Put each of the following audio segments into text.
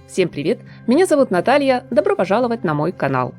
Всем привет! Меня зовут Наталья, добро пожаловать на мой канал.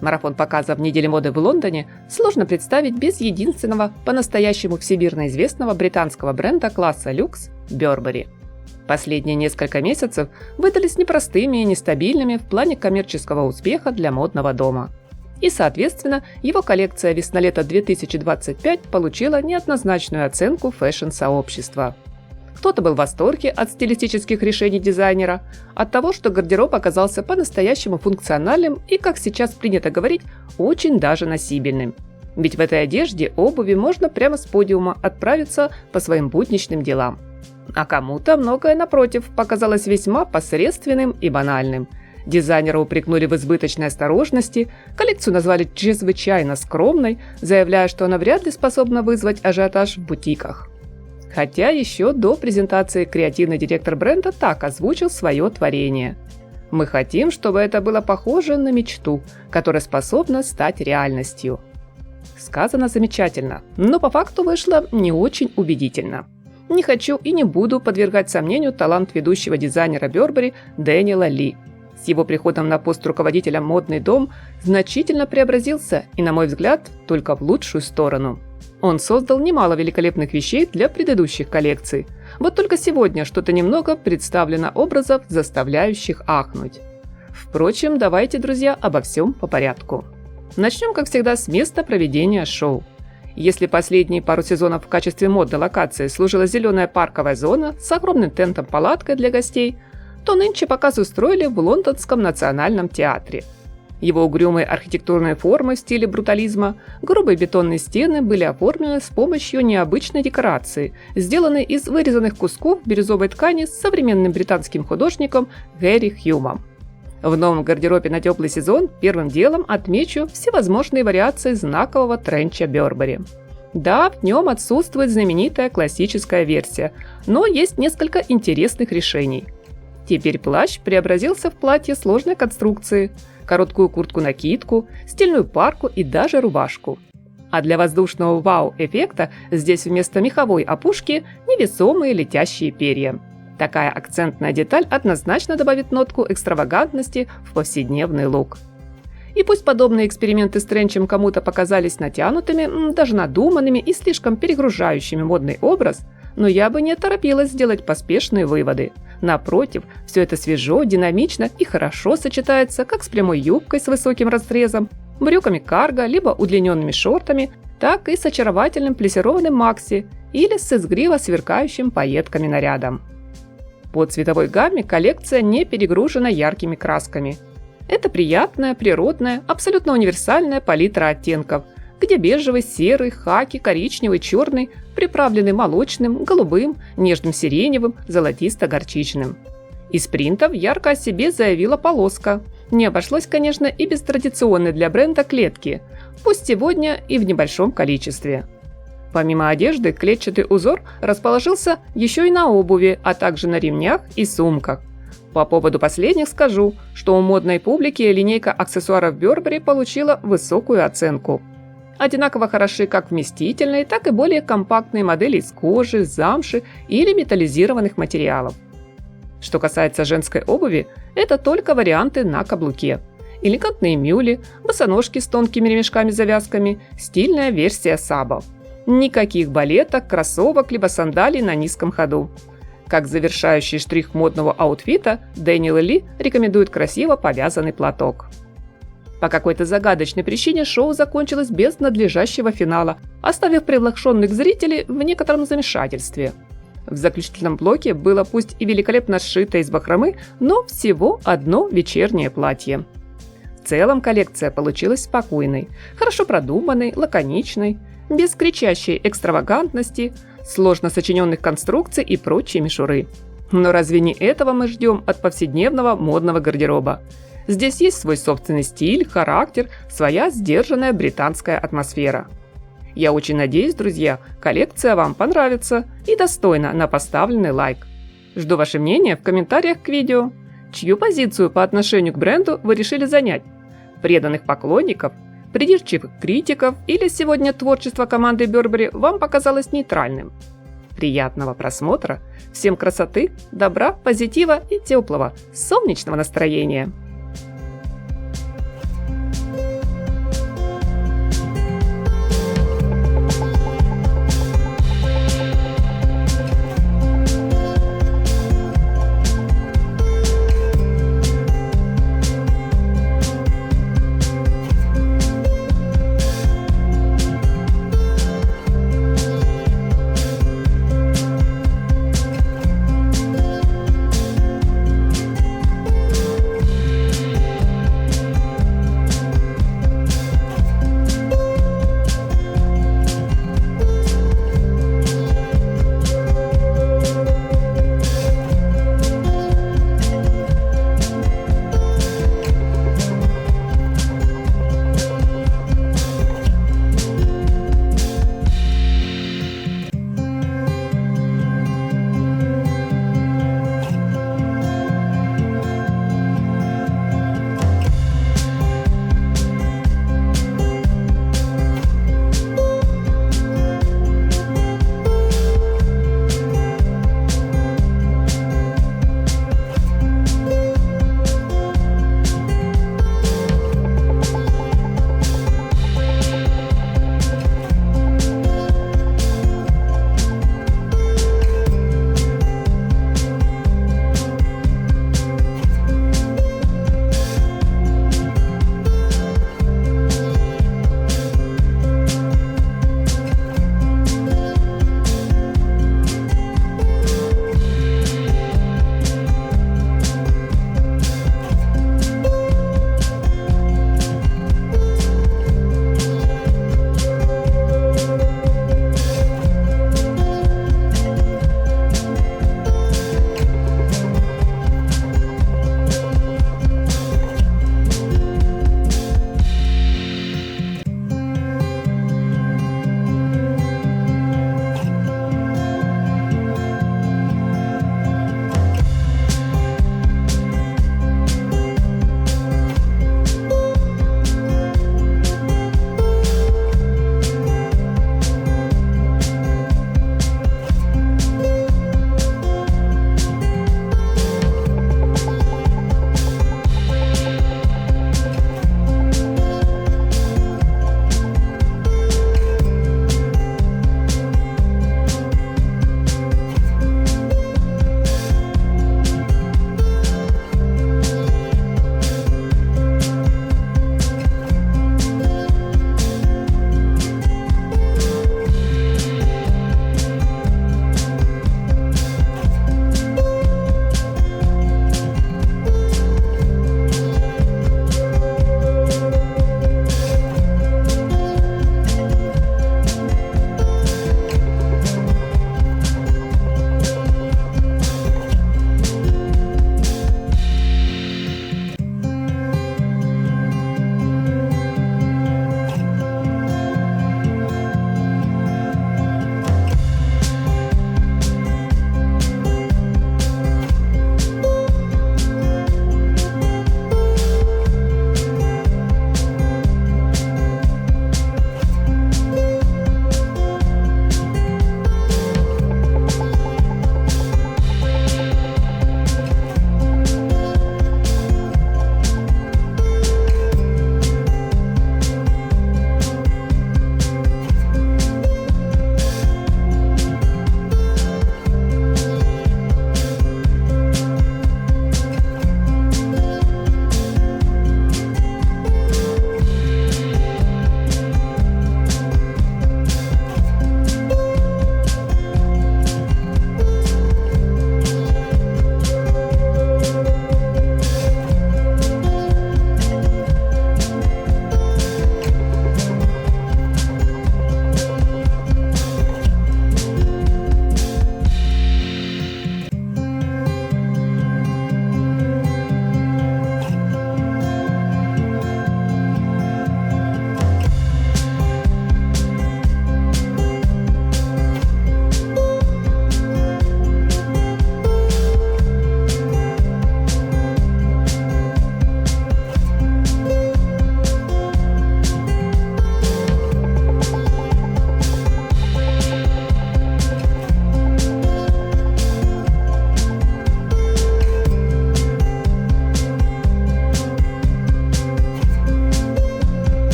Марафон показов недели моды в Лондоне сложно представить без единственного по-настоящему всемирно известного британского бренда класса люкс Burberry. Последние несколько месяцев выдались непростыми и нестабильными в плане коммерческого успеха для модного дома. И, соответственно, его коллекция весна-лето 2025 получила неоднозначную оценку фэшн-сообщества. Кто-то был в восторге от стилистических решений дизайнера, от того, что гардероб оказался по-настоящему функциональным и, как сейчас принято говорить, очень даже носибельным. Ведь в этой одежде, обуви можно прямо с подиума отправиться по своим будничным делам. А кому-то многое, напротив, показалось весьма посредственным и банальным. Дизайнера упрекнули в избыточной осторожности, коллекцию назвали чрезвычайно скромной, заявляя, что она вряд ли способна вызвать ажиотаж в бутиках. Хотя еще до презентации креативный директор бренда так озвучил свое творение. «Мы хотим, чтобы это было похоже на мечту, которая способна стать реальностью». Сказано замечательно, но по факту вышло не очень убедительно. Не хочу и не буду подвергать сомнению талант ведущего дизайнера Burberry Дэниела Ли. С его приходом на пост руководителя модный дом значительно преобразился и, на мой взгляд, только в лучшую сторону. Он создал немало великолепных вещей для предыдущих коллекций. Вот только сегодня что-то немного представлено образов, заставляющих ахнуть. Впрочем, давайте, друзья, обо всем по порядку. Начнем, как всегда, с места проведения шоу. Если последние пару сезонов в качестве модной локации служила зеленая парковая зона с огромным тентом-палаткой для гостей, то нынче показ устроили в Лондонском национальном театре. Его угрюмые архитектурные формы в стиле брутализма, грубые бетонные стены были оформлены с помощью необычной декорации, сделанной из вырезанных кусков бирюзовой ткани с современным британским художником Гэри Хьюмом. В новом гардеробе на теплый сезон первым делом отмечу всевозможные вариации знакового тренча Burberry. Да, в нем отсутствует знаменитая классическая версия, но есть несколько интересных решений. Теперь плащ преобразился в платье сложной конструкции, короткую куртку-накидку, стильную парку и даже рубашку. А для воздушного вау-эффекта здесь вместо меховой опушки невесомые летящие перья. Такая акцентная деталь однозначно добавит нотку экстравагантности в повседневный лук. И пусть подобные эксперименты с тренчем кому-то показались натянутыми, даже надуманными и слишком перегружающими модный образ, но я бы не торопилась сделать поспешные выводы. Напротив, все это свежо, динамично и хорошо сочетается как с прямой юбкой с высоким разрезом, брюками карго, либо удлиненными шортами, так и с очаровательным плессированным макси или с игриво сверкающим пайетками нарядом. По цветовой гамме коллекция не перегружена яркими красками. Это приятная, природная, абсолютно универсальная палитра оттенков, где бежевый, серый, хаки, коричневый, черный приправлены молочным, голубым, нежным сиреневым, золотисто-горчичным. Из принтов ярко о себе заявила полоска. Не обошлось, конечно, и без традиционной для бренда клетки, пусть сегодня и в небольшом количестве. Помимо одежды, клетчатый узор расположился еще и на обуви, а также на ремнях и сумках. По поводу последних скажу, что у модной публики линейка аксессуаров Burberry получила высокую оценку. Одинаково хороши как вместительные, так и более компактные модели из кожи, замши или металлизированных материалов. Что касается женской обуви, это только варианты на каблуке. Элегантные мюли, босоножки с тонкими ремешками-завязками, стильная версия сабо. Никаких балеток, кроссовок либо сандалий на низком ходу. Как завершающий штрих модного аутфита, Дэниел Ли рекомендует красиво повязанный платок. По какой-то загадочной причине шоу закончилось без надлежащего финала, оставив приглашенных зрителей в некотором замешательстве. В заключительном блоке было пусть и великолепно сшитое из бахромы, но всего одно вечернее платье. В целом коллекция получилась спокойной, хорошо продуманной, лаконичной, без кричащей экстравагантности, сложно сочиненных конструкций и прочей мишуры. Но разве не этого мы ждем от повседневного модного гардероба? Здесь есть свой собственный стиль, характер, своя сдержанная британская атмосфера. Я очень надеюсь, друзья, коллекция вам понравится и достойна на поставленный лайк. Жду ваше мнение в комментариях к видео. Чью позицию по отношению к бренду вы решили занять? Преданных поклонников? Придирчивых критиков? Или сегодня творчество команды Burberry вам показалось нейтральным? Приятного просмотра! Всем красоты, добра, позитива и теплого, солнечного настроения!